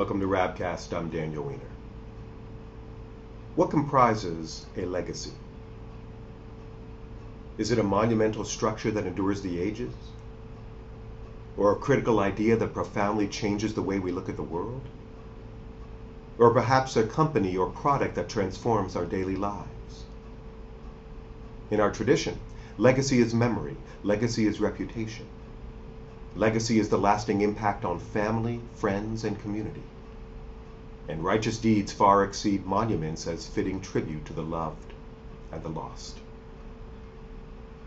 Welcome to Rabcast. I'm Daniel Weiner. What comprises a legacy? Is it a monumental structure that endures the ages? Or a critical idea that profoundly changes the way we look at the world? Or perhaps a company or product that transforms our daily lives? In our tradition, legacy is memory, legacy is reputation. Legacy is the lasting impact on family, friends, and community. And righteous deeds far exceed monuments as fitting tribute to the loved and the lost.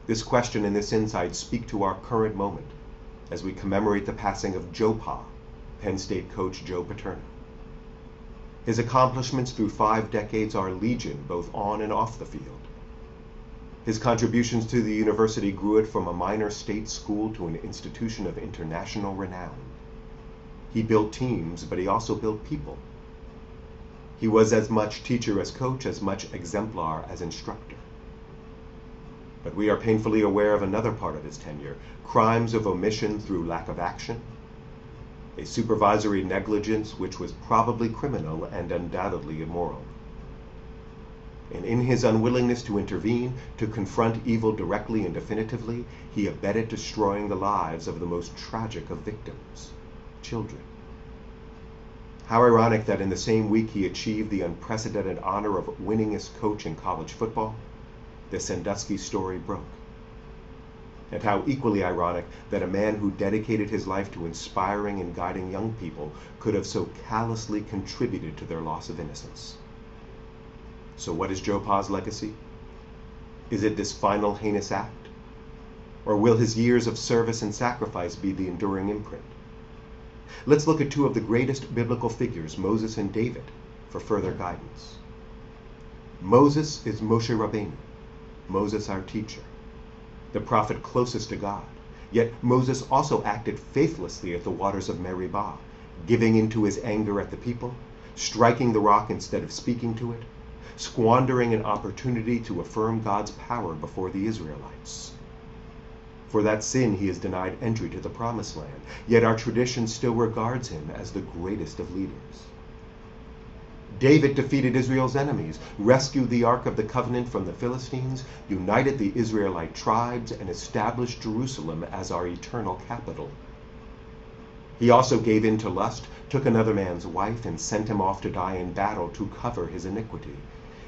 This question and this insight speak to our current moment as we commemorate the passing of Joe Pa, Penn State coach Joe Paterno. His accomplishments through 5 decades are legion both on and off the field. His contributions to the university grew it from a minor state school to an institution of international renown. He built teams, but he also built people. He was as much teacher as coach, as much exemplar as instructor. But we are painfully aware of another part of his tenure, crimes of omission through lack of action, a supervisory negligence which was probably criminal and undoubtedly immoral. And in his unwillingness to intervene, to confront evil directly and definitively, he abetted destroying the lives of the most tragic of victims, children. How ironic that in the same week he achieved the unprecedented honor of winningest coach in college football, the Sandusky story broke. And how equally ironic that a man who dedicated his life to inspiring and guiding young people could have so callously contributed to their loss of innocence. So what is Joe Pa's legacy? Is it this final heinous act? Or will his years of service and sacrifice be the enduring imprint? Let's look at 2 of the greatest biblical figures, Moses and David, for further guidance. Moses is Moshe Rabbeinu, Moses our teacher, the prophet closest to God. Yet Moses also acted faithlessly at the waters of Meribah, giving into his anger at the people, striking the rock instead of speaking to it, squandering an opportunity to affirm God's power before the Israelites. For that sin he is denied entry to the Promised Land, yet our tradition still regards him as the greatest of leaders. David defeated Israel's enemies, rescued the Ark of the Covenant from the Philistines, united the Israelite tribes, and established Jerusalem as our eternal capital. He also gave in to lust, took another man's wife, and sent him off to die in battle to cover his iniquity.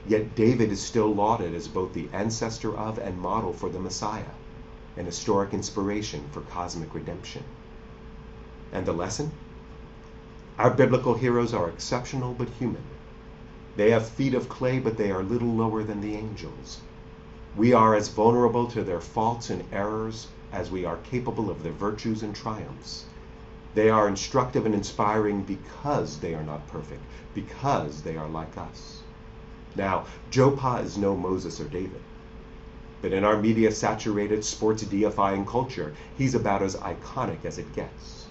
Yet David is still lauded as both the ancestor of and model for the Messiah, an historic inspiration for cosmic redemption. And the lesson? Our biblical heroes are exceptional but human. They have feet of clay, but they are little lower than the angels. We are as vulnerable to their faults and errors as we are capable of their virtues and triumphs. They are instructive and inspiring because they are not perfect, because they are like us. Now, Joe Pa is no Moses or David, but in our media-saturated, sports-deifying culture, he's about as iconic as it gets.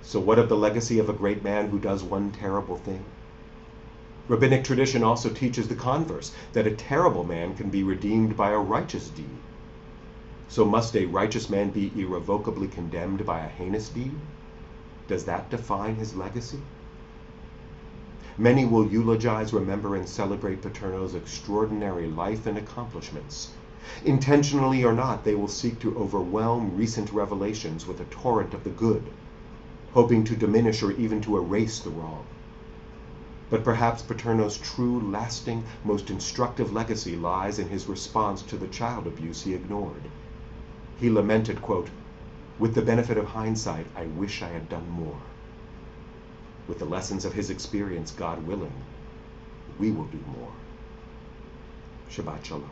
So what of the legacy of a great man who does one terrible thing? Rabbinic tradition also teaches the converse, that a terrible man can be redeemed by a righteous deed. So must a righteous man be irrevocably condemned by a heinous deed? Does that define his legacy? Many will eulogize, remember, and celebrate Paterno's extraordinary life and accomplishments. Intentionally or not, they will seek to overwhelm recent revelations with a torrent of the good, hoping to diminish or even to erase the wrong. But perhaps Paterno's true, lasting, most instructive legacy lies in his response to the child abuse he ignored. He lamented, quote, "With the benefit of hindsight, I wish I had done more." With the lessons of his experience, God willing, we will do more. Shabbat Shalom.